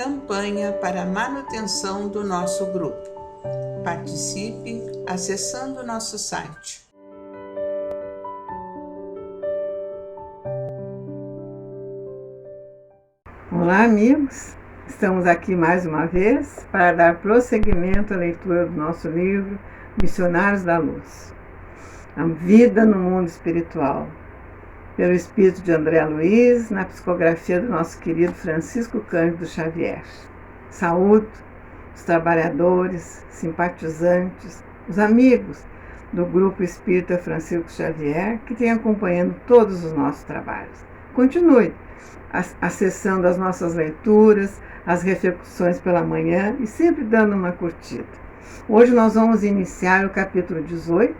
campanha para a manutenção do nosso grupo. Participe acessando nosso site. Olá, amigos! Estamos aqui mais uma vez para dar prosseguimento à leitura do nosso livro Missionários da Luz, A Vida no Mundo Espiritual, pelo Espírito de André Luiz, na psicografia do nosso querido Francisco Cândido Xavier. Saúdo os trabalhadores, simpatizantes, os amigos do Grupo Espírita Francisco Xavier que têm acompanhando todos os nossos trabalhos. Continue acessando as nossas leituras, as reflexões pela manhã e sempre dando uma curtida. Hoje nós vamos iniciar o capítulo 18,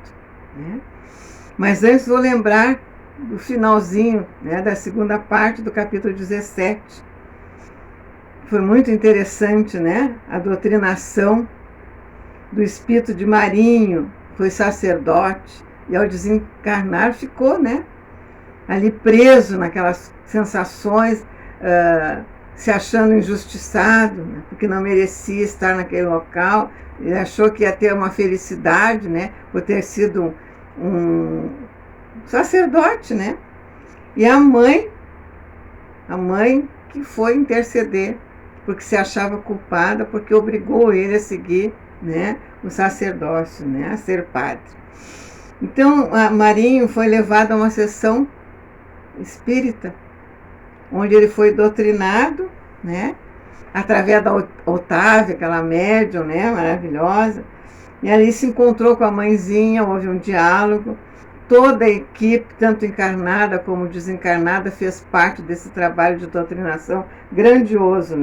mas antes vou lembrar do finalzinho, da segunda parte do capítulo 17. Foi muito interessante, a doutrinação do espírito de Marinho, foi sacerdote, e ao desencarnar ficou, ali preso naquelas sensações, se achando injustiçado, porque não merecia estar naquele local. Ele achou que ia ter uma felicidade, por ter sido um sacerdote, E a mãe que foi interceder, porque se achava culpada, porque obrigou ele a seguir, o sacerdócio, a ser padre. Então, Marinho foi levado a uma sessão espírita, onde ele foi doutrinado, através da Otávia, aquela médium, maravilhosa, e ali se encontrou com a mãezinha, houve um diálogo. Toda a equipe, tanto encarnada como desencarnada, fez parte desse trabalho de doutrinação grandioso,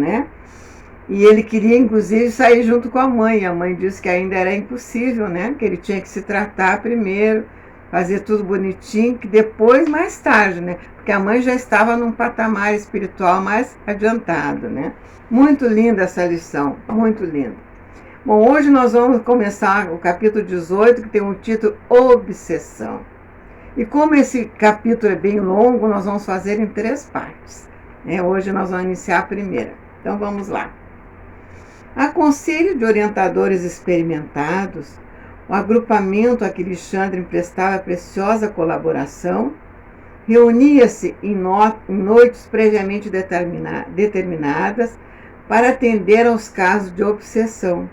E ele queria, inclusive, sair junto com a mãe. A mãe disse que ainda era impossível, que ele tinha que se tratar primeiro, fazer tudo bonitinho, que depois, mais tarde, porque a mãe já estava num patamar espiritual mais adiantado, Muito linda essa lição, muito linda. Bom, hoje nós vamos começar o capítulo 18, que tem o título Obsessão. E como esse capítulo é bem longo, nós vamos fazer em 3 partes. Hoje nós vamos iniciar a primeira. Então vamos lá. A conselho de orientadores experimentados, o agrupamento a que Alexandre emprestava preciosa colaboração reunia-se em noites previamente determinadas para atender aos casos de obsessão.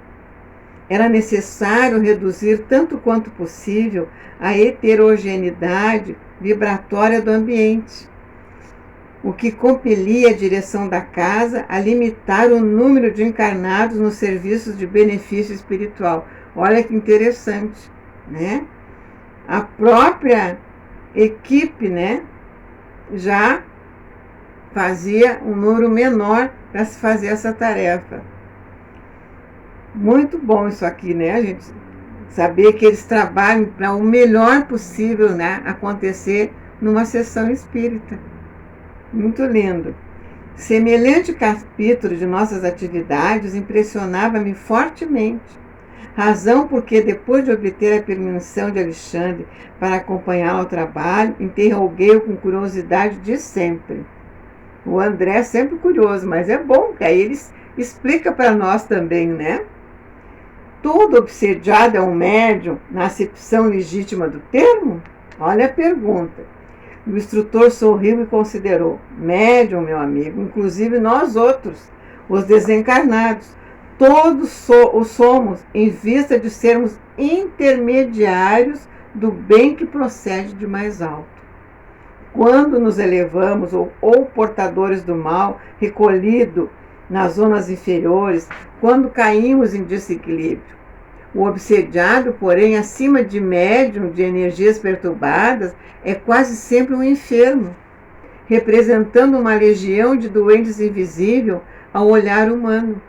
Era necessário reduzir tanto quanto possível a heterogeneidade vibratória do ambiente, o que compelia a direção da casa a limitar o número de encarnados nos serviços de benefício espiritual. Olha que interessante, A própria equipe, já fazia um número menor para se fazer essa tarefa. Muito bom isso aqui, a gente saber que eles trabalham para o melhor possível, acontecer numa sessão espírita. Muito lindo. Semelhante capítulo de nossas atividades impressionava-me fortemente, razão porque, depois de obter a permissão de Alexandre para acompanhá-lo ao trabalho, interroguei-o com curiosidade de sempre. O André é sempre curioso, mas é bom, que aí ele explica para nós também, Todo obsediado é um médium na acepção legítima do termo? Olha a pergunta. O instrutor sorriu e considerou: médium, meu amigo, inclusive nós outros, os desencarnados, todos o somos em vista de sermos intermediários do bem que procede de mais alto. Quando nos elevamos ou portadores do mal, recolhido nas zonas inferiores, quando caímos em desequilíbrio. O obsediado, porém, acima de médium de energias perturbadas, é quase sempre um enfermo, representando uma legião de doentes invisível ao olhar humano.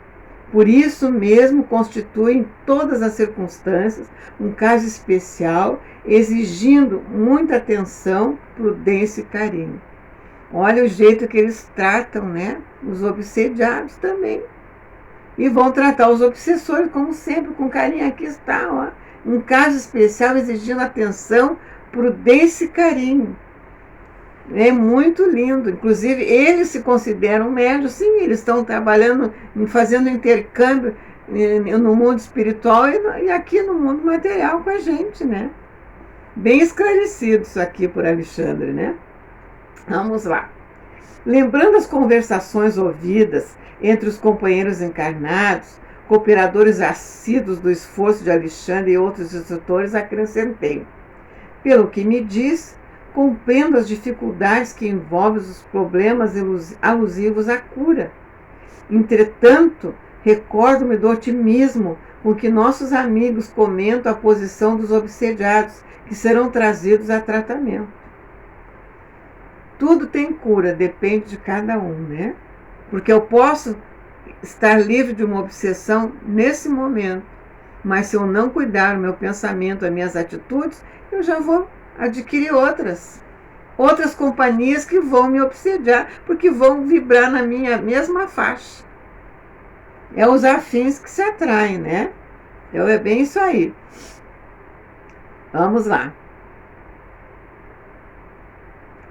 Por isso mesmo constitui em todas as circunstâncias um caso especial, exigindo muita atenção, prudência e carinho. Olha o jeito que eles tratam, os obsediados também. E vão tratar os obsessores, como sempre, com carinho. Aqui está, um caso especial exigindo atenção, prudência e carinho. É muito lindo. Inclusive, eles se consideram médios, sim, eles estão trabalhando, fazendo intercâmbio no mundo espiritual e aqui no mundo material com a gente, né? Bem esclarecido isso aqui por Alexandre, né? Vamos lá. Lembrando as conversações ouvidas entre os companheiros encarnados, cooperadores assíduos do esforço de Alexandre e outros instrutores, acrescentei: pelo que me diz, compreendo as dificuldades que envolvem os problemas alusivos à cura. Entretanto, recordo-me do otimismo com que nossos amigos comentam a posição dos obsediados, que serão trazidos a tratamento. Tudo tem cura, depende de cada um, né? Porque eu posso estar livre de uma obsessão nesse momento, mas se eu não cuidar do meu pensamento, das minhas atitudes, eu já vou adquirir outras companhias que vão me obsediar, porque vão vibrar na minha mesma faixa. É os afins que se atraem, né? Então é bem isso aí. Vamos lá.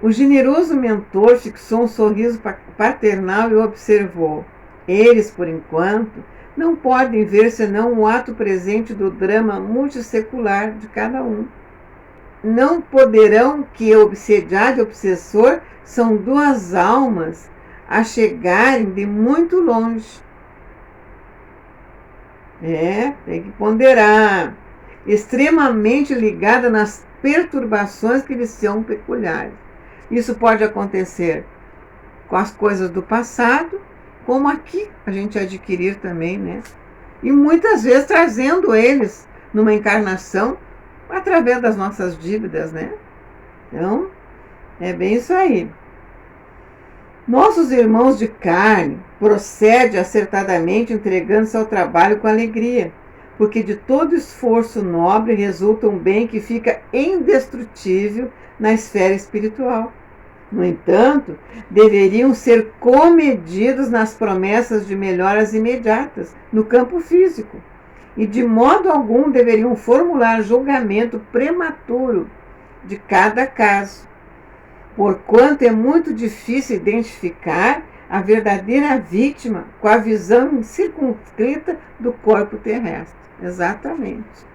O generoso mentor fixou um sorriso paternal e observou: eles, por enquanto, não podem ver senão um ato presente do drama multissecular de cada um. Não poderão que obsediado e obsessor são duas almas a chegarem de muito longe. Tem que ponderar. Extremamente ligada nas perturbações que lhes são peculiares. Isso pode acontecer com as coisas do passado, como aqui a gente adquirir também, né? E muitas vezes trazendo eles numa encarnação através das nossas dívidas, né? Então, é bem isso aí. Nossos irmãos de carne procedem acertadamente entregando-se ao trabalho com alegria, porque de todo esforço nobre resulta um bem que fica indestrutível na esfera espiritual. No entanto, deveriam ser comedidos nas promessas de melhoras imediatas no campo físico, e de modo algum deveriam formular julgamento prematuro de cada caso, porquanto é muito difícil identificar a verdadeira vítima com a visão circunscrita do corpo terrestre. Exatamente.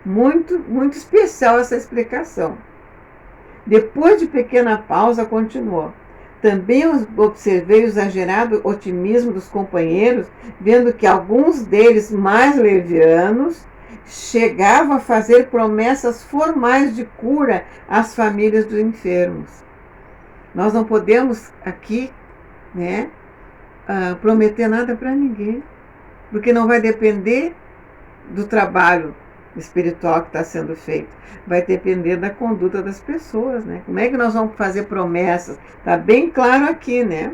Muito, muito especial essa explicação. Depois de pequena pausa, continuou: também observei o exagerado otimismo dos companheiros, vendo que alguns deles mais levianos chegavam a fazer promessas formais de cura às famílias dos enfermos. Nós não podemos aqui, né, prometer nada para ninguém, porque não vai depender do trabalho espiritual que está sendo feito, vai depender da conduta das pessoas, né? Como é que nós vamos fazer promessas? Está bem claro aqui, né?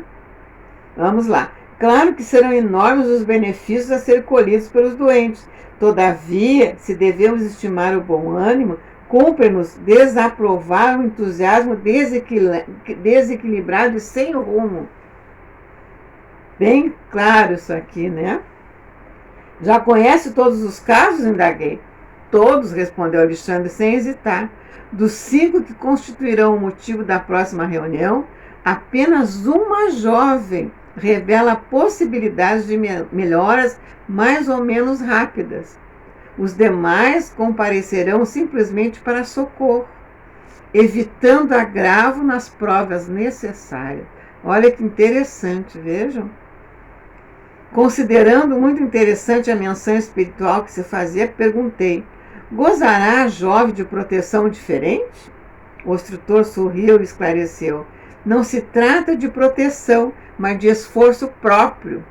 Vamos lá. Claro que serão enormes os benefícios a ser colhidos pelos doentes. Todavia, se devemos estimar o bom ânimo, cumpre-nos desaprovar o entusiasmo desequilibrado e sem rumo. Bem claro isso aqui, né? Já conhece todos os casos? Indaguei. Todos, respondeu Alexandre sem hesitar. Dos 5 que constituirão o motivo da próxima reunião, apenas uma jovem revela possibilidades de melhoras mais ou menos rápidas. Os demais comparecerão simplesmente para socorro, evitando agravo nas provas necessárias. Olha que interessante, vejam. Considerando muito interessante a menção espiritual que se fazia, perguntei: gozará a jovem de proteção diferente? O instrutor sorriu e esclareceu: não se trata de proteção, mas de esforço próprio.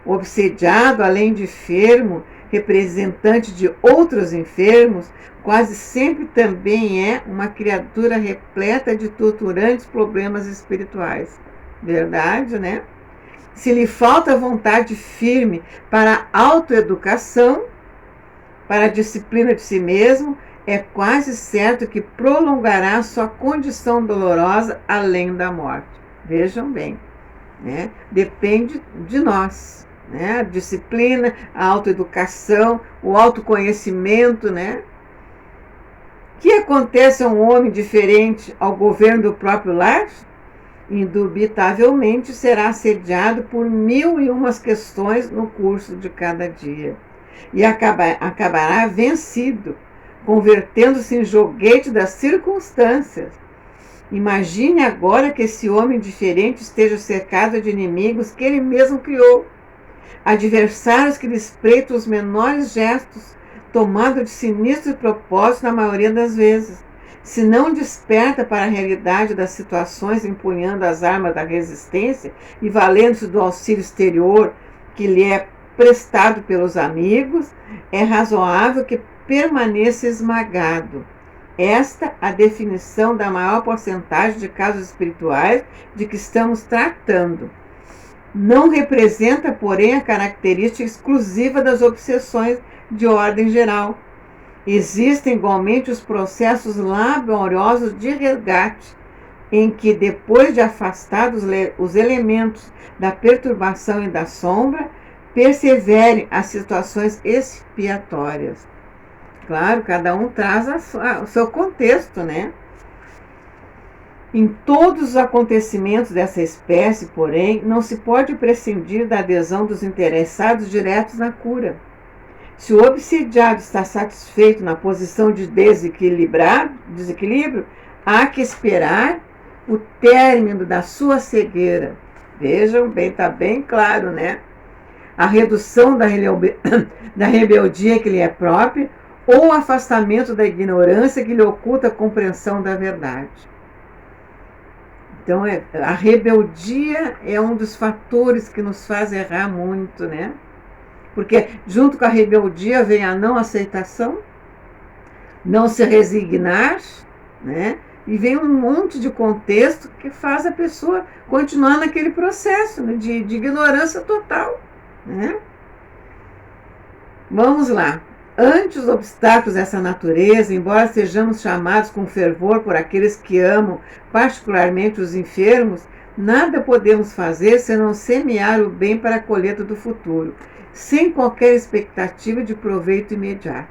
O obsediado, além de enfermo, representante de outros enfermos, quase sempre também é uma criatura repleta de torturantes problemas espirituais. Verdade, né? Se lhe falta vontade firme para a autoeducação, para a disciplina de si mesmo, é quase certo que prolongará sua condição dolorosa além da morte. Vejam bem, né? Depende de nós, né? A disciplina, a autoeducação, o autoconhecimento, né? Que acontece a um homem diferente ao governo do próprio lar? Indubitavelmente será assediado por 1001 questões no curso de cada dia. E acabará vencido, convertendo-se em joguete das circunstâncias. Imagine agora que esse homem diferente esteja cercado de inimigos que ele mesmo criou, adversários que lhe espreitam os menores gestos, tomado de sinistro propósito na maioria das vezes. Se não desperta para a realidade das situações empunhando as armas da resistência e valendo-se do auxílio exterior que lhe é prestado pelos amigos, é razoável que permaneça esmagado. Esta a definição da maior porcentagem de casos espirituais de que estamos tratando. Não representa, porém, a característica exclusiva das obsessões de ordem geral. Existem igualmente os processos laboriosos de resgate, em que, depois de afastados os elementos da perturbação e da sombra, perseverem as situações expiatórias. Claro, cada um traz o seu contexto, né? Em todos os acontecimentos dessa espécie, porém, não se pode prescindir da adesão dos interessados diretos na cura. Se o obsidiado está satisfeito na posição de desequilíbrio, há que esperar o término da sua cegueira. Vejam bem, está bem claro, né? A redução da rebeldia que lhe é própria, ou o afastamento da ignorância que lhe oculta a compreensão da verdade. Então, a rebeldia é um dos fatores que nos faz errar muito, né? Porque junto com a rebeldia vem a não aceitação, não se resignar, né? E vem um monte de contexto que faz a pessoa continuar naquele processo, né? de ignorância total, né? Vamos lá. Ante os obstáculos dessa natureza, embora sejamos chamados com fervor por aqueles que amam particularmente os enfermos, nada podemos fazer senão semear o bem para a colheita do futuro, sem qualquer expectativa de proveito imediato.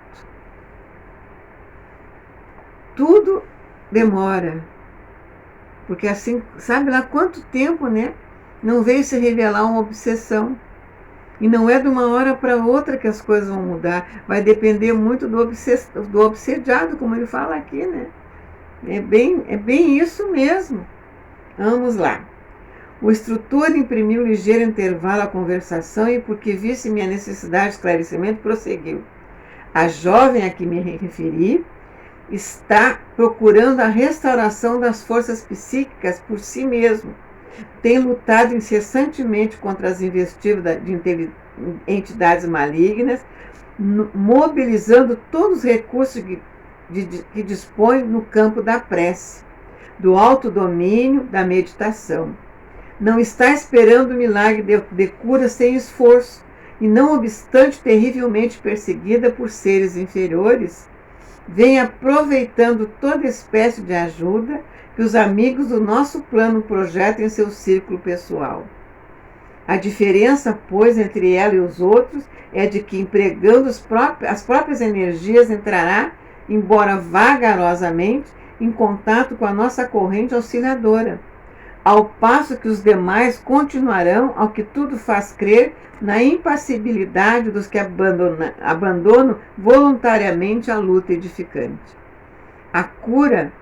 Tudo demora, porque assim, sabe lá quanto tempo, né? Não veio se revelar uma obsessão. E não é de uma hora para outra que as coisas vão mudar. Vai depender muito do obsediado, como ele fala aqui, né? É bem isso mesmo. Vamos lá. O instrutor imprimiu ligeiro intervalo à conversação e, porque visse minha necessidade de esclarecimento, prosseguiu. A jovem a que me referi está procurando a restauração das forças psíquicas por si mesmo. Tem lutado incessantemente contra as investidas de entidades malignas, mobilizando todos os recursos que dispõe no campo da prece, do autodomínio, da meditação. Não está esperando o milagre de cura sem esforço, e não obstante terrivelmente perseguida por seres inferiores, vem aproveitando toda espécie de ajuda que os amigos do nosso plano projetam em seu círculo pessoal. A diferença, pois, entre ela e os outros é de que, empregando as próprias energias, entrará, embora vagarosamente, em contato com a nossa corrente auxiliadora, ao passo que os demais continuarão, ao que tudo faz crer, na impassibilidade dos que abandonam voluntariamente a luta edificante. A cura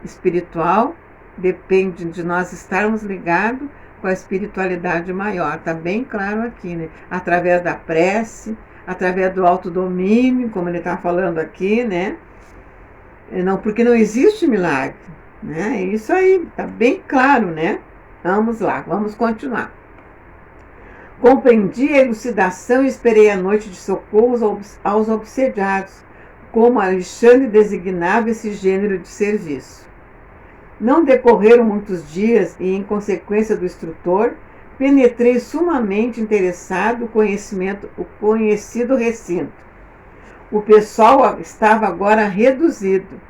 espiritual depende de nós estarmos ligados com a espiritualidade maior. Está bem claro aqui, né? Através da prece, através do autodomínio, como ele está falando aqui, né? Não, porque não existe milagre, né? É isso aí, está bem claro, né? Vamos lá, vamos continuar. Compreendi a elucidação e esperei a noite de socorro aos obsediados, como Alexandre designava esse gênero de serviço. Não decorreram muitos dias e, em consequência do instrutor, penetrei sumamente interessado o conhecido recinto. O pessoal estava agora reduzido,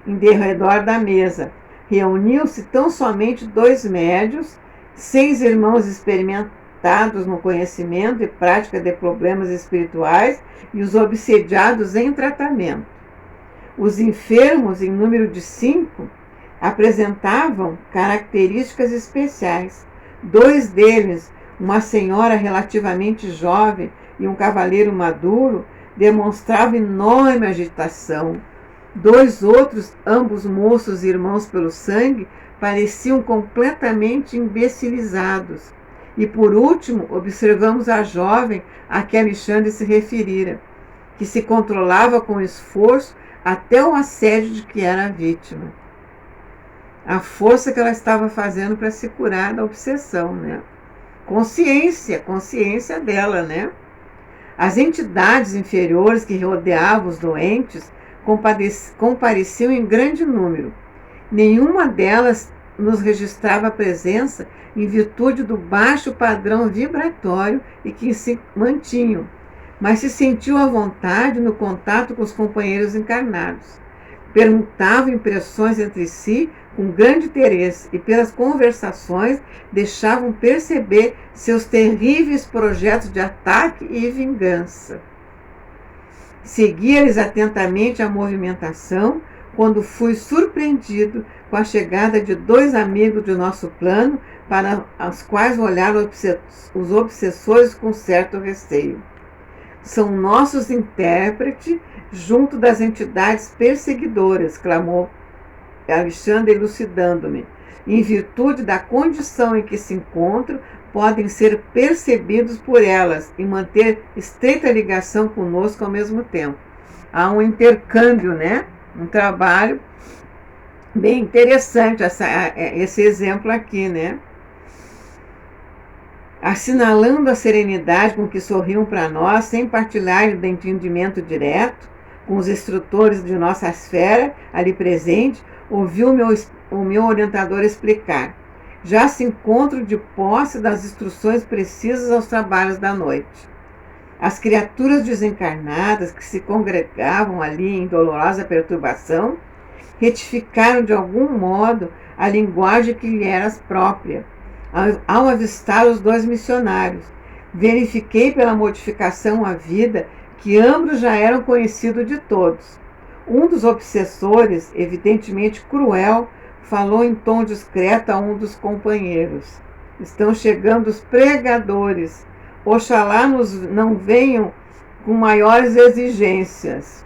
em derredor da mesa. Reuniam-se tão somente 2 médios, 6 irmãos experimentados no conhecimento e prática de problemas espirituais e os obsediados em tratamento. Os enfermos, em número de 5, apresentavam características especiais. 2 deles, uma senhora relativamente jovem e um cavaleiro maduro, demonstravam enorme agitação. 2 outros, ambos moços e irmãos pelo sangue, pareciam completamente imbecilizados. E por último, observamos a jovem a que Alexandre se referira, que se controlava com esforço até o assédio de que era vítima. A força que ela estava fazendo para se curar da obsessão, né? Consciência dela, né? As entidades inferiores que rodeavam os doentes compareciam em grande número. Nenhuma delas nos registrava a presença em virtude do baixo padrão vibratório e que se mantinham, mas se sentiu à vontade no contato com os companheiros encarnados. Permutavam impressões entre si com grande interesse e pelas conversações deixavam perceber seus terríveis projetos de ataque e vingança. Seguia-lhes atentamente a movimentação quando fui surpreendido com a chegada de 2 amigos de nosso plano para os quais olharam os obsessores com certo receio. São nossos intérpretes junto das entidades perseguidoras, clamou Alexandre, elucidando-me. Em virtude da condição em que se encontram, podem ser percebidos por elas e manter estreita ligação conosco ao mesmo tempo. Há um intercâmbio, né? Um trabalho bem interessante esse exemplo aqui, né? Assinalando a serenidade com que sorriam para nós, sem partilhar do entendimento direto, com os instrutores de nossa esfera ali presente, ouviu o meu orientador explicar. Já se encontram de posse das instruções precisas aos trabalhos da noite. As criaturas desencarnadas que se congregavam ali em dolorosa perturbação retificaram de algum modo a linguagem que lhe era própria. Ao avistar os 2 missionários, verifiquei pela modificação à vida que ambos já eram conhecidos de todos. Um dos obsessores, evidentemente cruel, falou em tom discreto a um dos companheiros. Estão chegando os pregadores. Oxalá não venham com maiores exigências.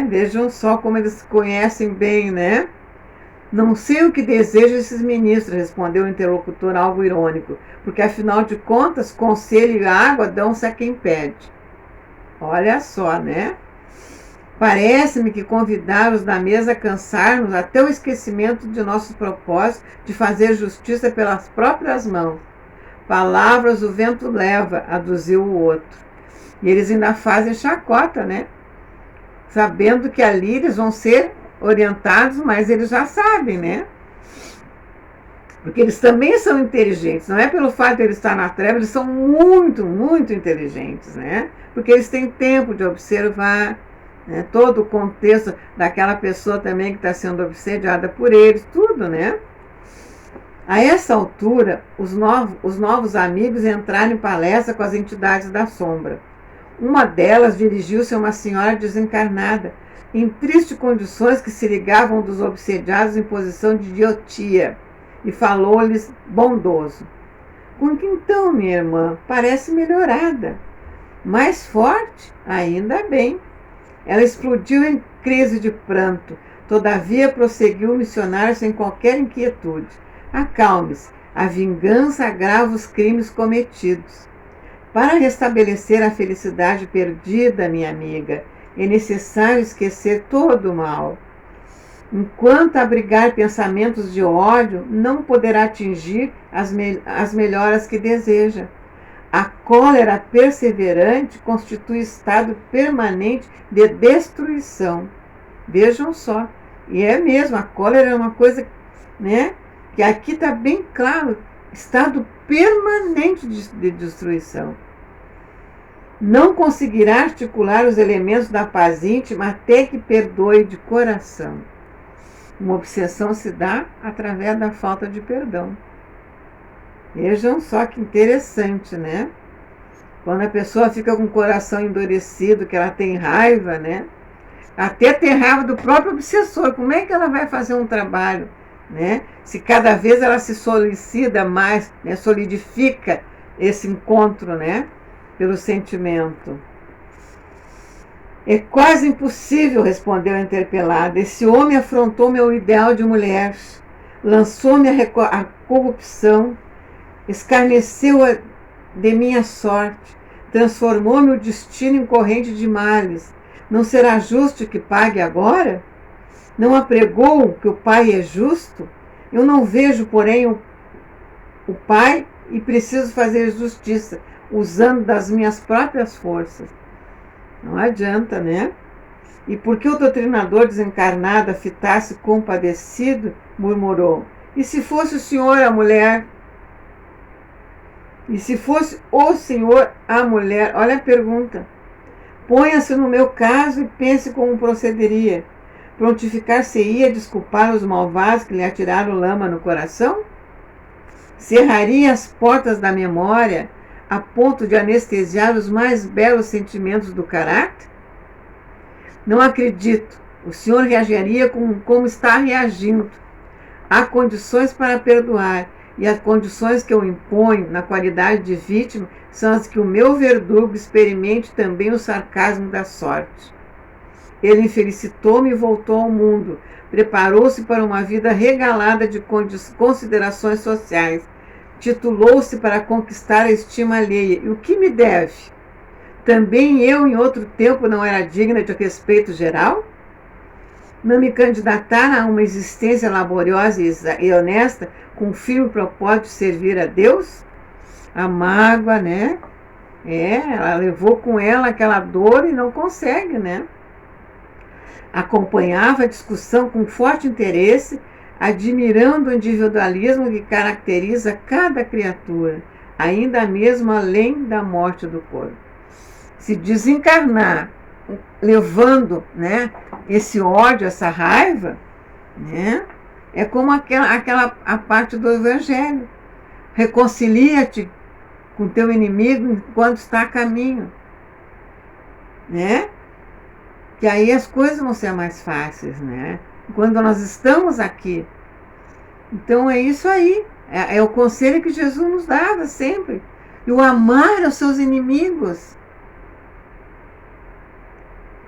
Vejam só como eles se conhecem bem, né? Não sei o que desejam esses ministros, respondeu o interlocutor algo irônico, porque afinal de contas, conselho e água dão-se a quem pede. Olha só, né? Parece-me que convidar-os da mesa a cansar-nos até o esquecimento de nosso propósito de fazer justiça pelas próprias mãos. Palavras o vento leva, aduziu o outro. E eles ainda fazem chacota, né? Sabendo que ali eles vão ser orientados, mas eles já sabem, né? Porque eles também são inteligentes. Não é pelo fato de eles estar na treva, eles são muito, muito inteligentes, né? Porque eles têm tempo de observar, né, todo o contexto daquela pessoa também que está sendo obsediada por eles, tudo, né? A essa altura, os novos amigos entraram em palestra com as entidades da sombra. Uma delas dirigiu-se a uma senhora desencarnada, em tristes condições, que se ligavam dos obsediados em posição de idiotia, e falou-lhes bondoso. Com que então, minha irmã, parece melhorada. Mais forte? Ainda bem. Ela explodiu em crise de pranto. Todavia prosseguiu o missionário sem qualquer inquietude. Acalme-se. A vingança agrava os crimes cometidos. Para restabelecer a felicidade perdida, minha amiga, é necessário esquecer todo o mal. Enquanto abrigar pensamentos de ódio, não poderá atingir as melhoras que deseja. A cólera perseverante constitui estado permanente de destruição. Vejam só. E é mesmo, a cólera é uma coisa, né, que aqui está bem claro, estado permanente de destruição. Não conseguirá articular os elementos da paz íntima até que perdoe de coração. Uma obsessão se dá através da falta de perdão. Vejam só que interessante, né? Quando a pessoa fica com o coração endurecido, que ela tem raiva, né? até ter raiva do próprio obsessor. Como é que ela vai fazer um trabalho, né? Se cada vez ela se solicita mais, né? Solidifica esse encontro, né? Pelo sentimento. É quase impossível, respondeu a interpelada. Esse homem afrontou meu ideal de mulher, lançou-me a corrupção, escarneceu de minha sorte, transformou meu destino em corrente de males. Não será justo que pague agora? Não apregou que o Pai é justo? Eu não vejo, porém, o Pai e preciso fazer justiça, usando das minhas próprias forças. Não adianta, né? E porque o doutrinador desencarnado a fitasse compadecido, murmurou: e se fosse o senhor a mulher? E se fosse o senhor a mulher? Olha a pergunta. Ponha-se no meu caso e pense como procederia. Prontificar-se-ia a desculpar os malvados que lhe atiraram lama no coração? Cerraria as portas da memória a ponto de anestesiar os mais belos sentimentos do caráter? Não acredito. O senhor reagiria como está reagindo. Há condições para perdoar, e as condições que eu imponho na qualidade de vítima são as que o meu verdugo experimente também o sarcasmo da sorte. Ele infelicitou-me e voltou ao mundo. Preparou-se para uma vida regalada de considerações sociais. Titulou-se para conquistar a estima alheia. E o que me deve? Também eu, em outro tempo, não era digna de respeito geral? Não me candidatar a uma existência laboriosa e honesta, com o firme propósito de servir a Deus? A mágoa, né? Ela levou com ela aquela dor e não consegue, né? Acompanhava a discussão com forte interesse, admirando o individualismo que caracteriza cada criatura, ainda mesmo além da morte do corpo. Se desencarnar, levando, né, esse ódio, essa raiva, né, é como a parte do Evangelho. Reconcilia-te com teu inimigo enquanto está a caminho, né? Que aí as coisas vão ser mais fáceis, né? Quando nós estamos aqui. Então é isso aí. É o conselho que Jesus nos dava sempre. E o amar aos seus inimigos.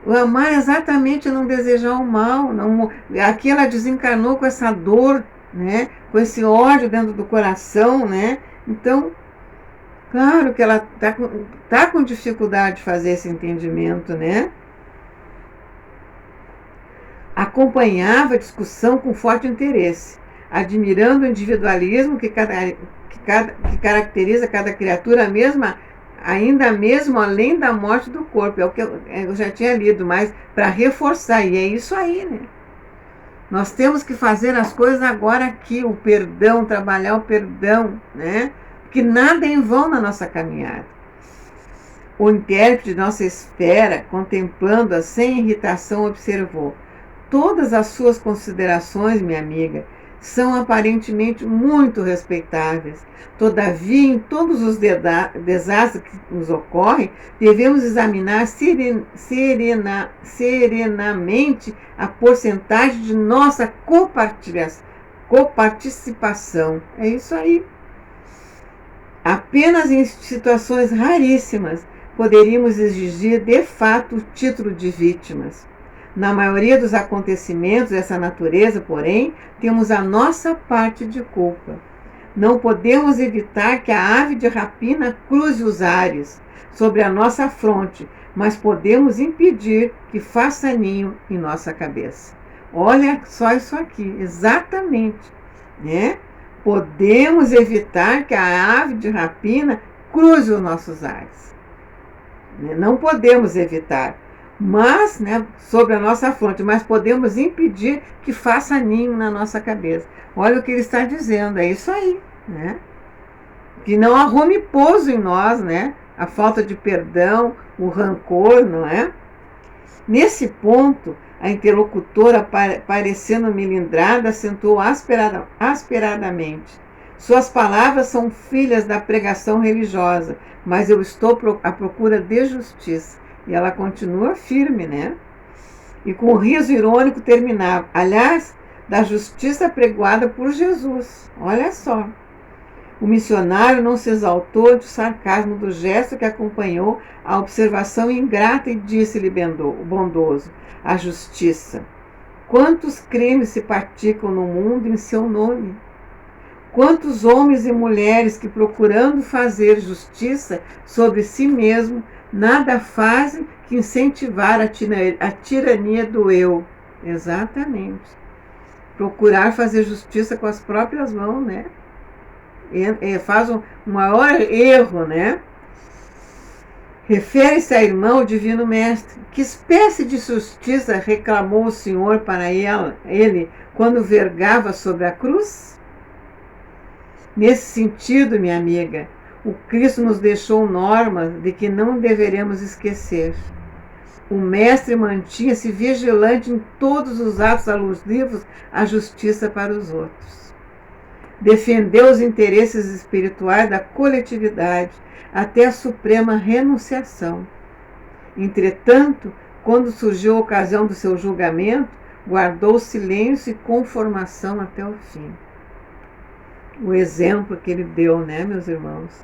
O amar exatamente não desejar o mal. Não, aqui ela desencarnou com essa dor, né? Com esse ódio dentro do coração, né? Então, claro que ela tá com dificuldade de fazer esse entendimento, né? Acompanhava a discussão com forte interesse, admirando o individualismo que caracteriza cada criatura ainda mesmo além da morte do corpo. É o que eu já tinha lido, mas para reforçar, e é isso aí, né? Nós temos que fazer as coisas agora aqui, o perdão, trabalhar o perdão, né? Porque nada é em vão na nossa caminhada. O intérprete de nossa esfera, contemplando-a sem irritação, observou: todas as suas considerações, minha amiga, são aparentemente muito respeitáveis. Todavia, em todos os desastres que nos ocorrem, devemos examinar serenamente a porcentagem de nossa coparticipação. É isso aí. Apenas em situações raríssimas poderíamos exigir de fato o título de vítimas. Na maioria dos acontecimentos dessa natureza, porém, temos a nossa parte de culpa. Não podemos evitar que a ave de rapina cruze os ares sobre a nossa fronte, mas podemos impedir que faça ninho em nossa cabeça. Olha só isso aqui, exatamente, né? Podemos evitar que a ave de rapina cruze os nossos ares. Não podemos evitar, mas, né, sobre a nossa fronte, mas podemos impedir que faça ninho na nossa cabeça. Olha o que ele está dizendo, é isso aí, né? Que não arrume pouso em nós, né? A falta de perdão, o rancor, não é? Nesse ponto, a interlocutora, parecendo melindrada, acentuou asperadamente: suas palavras são filhas da pregação religiosa, mas eu estou à procura de justiça. E ela continua firme, né? E com um riso irônico terminava. Aliás, da justiça pregoada por Jesus. Olha só. O missionário não se exaltou ante o sarcasmo do gesto que acompanhou a observação ingrata e disse-lhe bondoso: a justiça. Quantos crimes se praticam no mundo em seu nome? Quantos homens e mulheres que, procurando fazer justiça sobre si mesmo, nada fazem que incentivar a tirania do eu. Exatamente. Procurar fazer justiça com as próprias mãos, né? Faz um maior erro, né? Refere-se a irmão, o divino mestre. Que espécie de justiça reclamou o Senhor para ele quando vergava sobre a cruz? Nesse sentido, minha amiga, o Cristo nos deixou normas de que não deveremos esquecer. O mestre mantinha-se vigilante em todos os atos alusivos à justiça para os outros. Defendeu os interesses espirituais da coletividade até a suprema renunciação. Entretanto, quando surgiu a ocasião do seu julgamento, guardou silêncio e conformação até o fim. O exemplo que ele deu, né, meus irmãos?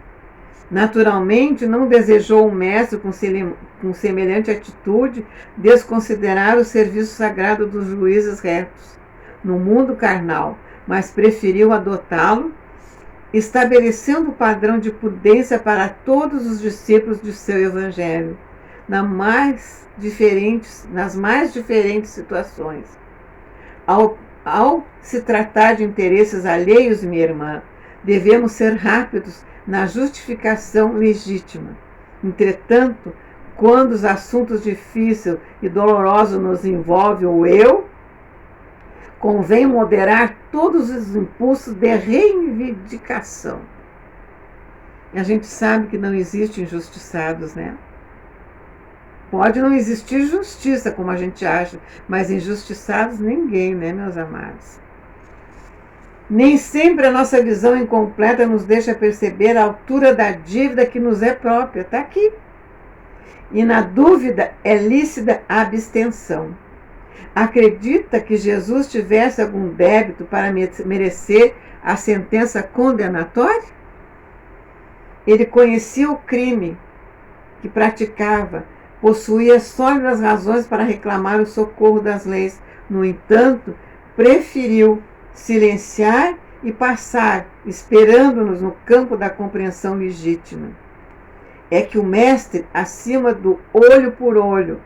Naturalmente, não desejou o mestre, com semelhante atitude, desconsiderar o serviço sagrado dos juízes retos no mundo carnal, mas preferiu adotá-lo, estabelecendo o padrão de prudência para todos os discípulos de seu evangelho, nas mais diferentes situações. Ao se tratar de interesses alheios, minha irmã, devemos ser rápidos na justificação legítima. Entretanto, quando os assuntos difíceis e dolorosos nos envolvem o eu, convém moderar todos os impulsos de reivindicação. E a gente sabe que não existe injustiçados, né? Pode não existir justiça, como a gente acha, mas injustiçados ninguém, né, meus amados? Nem sempre a nossa visão incompleta nos deixa perceber a altura da dívida que nos é própria. Está aqui. E na dúvida é lícita a abstenção. Acredita que Jesus tivesse algum débito para merecer a sentença condenatória? Ele conhecia o crime que praticava, possuía sólidas razões para reclamar o socorro das leis. No entanto, preferiu silenciar e passar, esperando-nos no campo da compreensão legítima. É que o mestre, acima do olho por olho,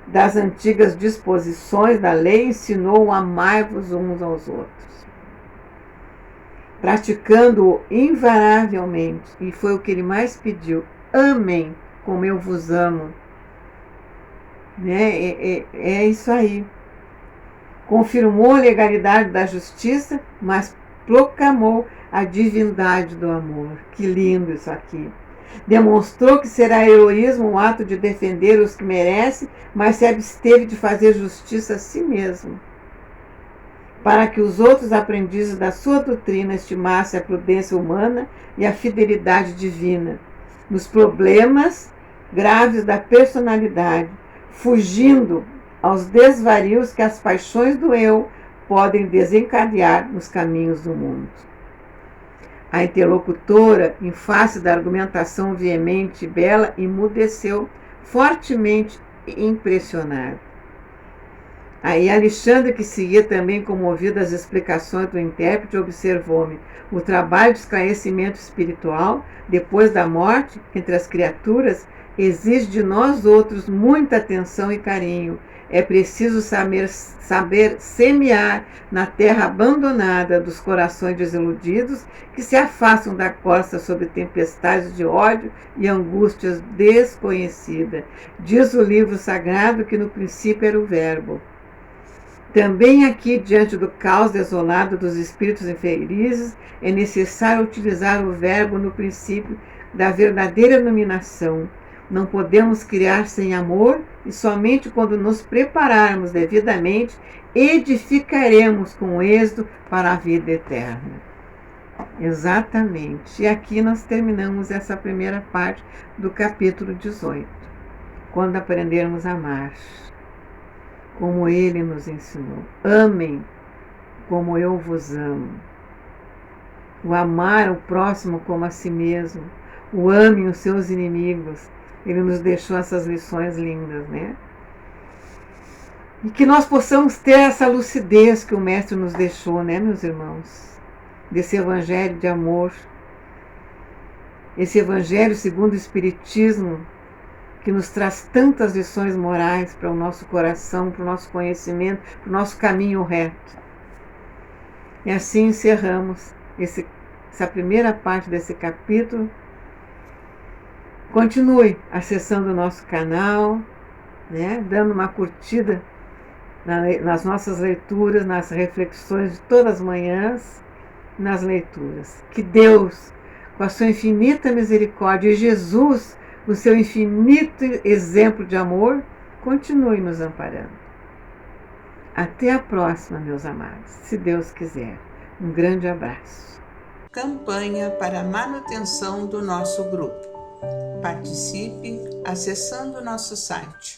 das antigas disposições da lei, ensinou amai-vos uns aos outros, praticando-o invariavelmente, e foi o que ele mais pediu: amem como eu vos amo. Né? É isso aí. Confirmou a legalidade da justiça, mas proclamou a divindade do amor. Que lindo isso aqui. Demonstrou que será heroísmo o ato de defender os que merece, mas se absteve de fazer justiça a si mesmo, para que os outros aprendizes da sua doutrina estimassem a prudência humana e a fidelidade divina nos problemas graves da personalidade, fugindo aos desvarios que as paixões do eu podem desencadear nos caminhos do mundo. A interlocutora, em face da argumentação veemente e bela, emudeceu, fortemente impressionada. Aí Alexandre, que seguia também comovido as explicações do intérprete, observou-me: o trabalho de esclarecimento espiritual, depois da morte, entre as criaturas, exige de nós outros muita atenção e carinho. É preciso saber semear na terra abandonada dos corações desiludidos que se afastam da costa sob tempestades de ódio e angústias desconhecidas. Diz o livro sagrado que no princípio era o Verbo. Também aqui, diante do caos desolado dos espíritos infelizes, é necessário utilizar o Verbo no princípio da verdadeira iluminação. Não podemos criar sem amor, e somente quando nos prepararmos devidamente, edificaremos com êxito para a vida eterna. Exatamente. E aqui nós terminamos essa primeira parte do capítulo 18. Quando aprendermos a amar. como Ele nos ensinou. Amem como eu vos amo. O amar o próximo como a si mesmo. O amem os seus inimigos. Ele nos deixou essas lições lindas, né? E que nós possamos ter essa lucidez que o Mestre nos deixou, né, meus irmãos? Desse evangelho de amor. Esse evangelho segundo o Espiritismo, que nos traz tantas lições morais para o nosso coração, para o nosso conhecimento, para o nosso caminho reto. E assim encerramos essa primeira parte desse capítulo. Continue acessando o nosso canal, né, dando uma curtida nas nossas leituras, nas reflexões de todas as manhãs, nas leituras. Que Deus, com a sua infinita misericórdia, e Jesus, o seu infinito exemplo de amor, continue nos amparando. Até a próxima, meus amados, se Deus quiser. Um grande abraço. Campanha para a manutenção do nosso grupo. Participe acessando nosso site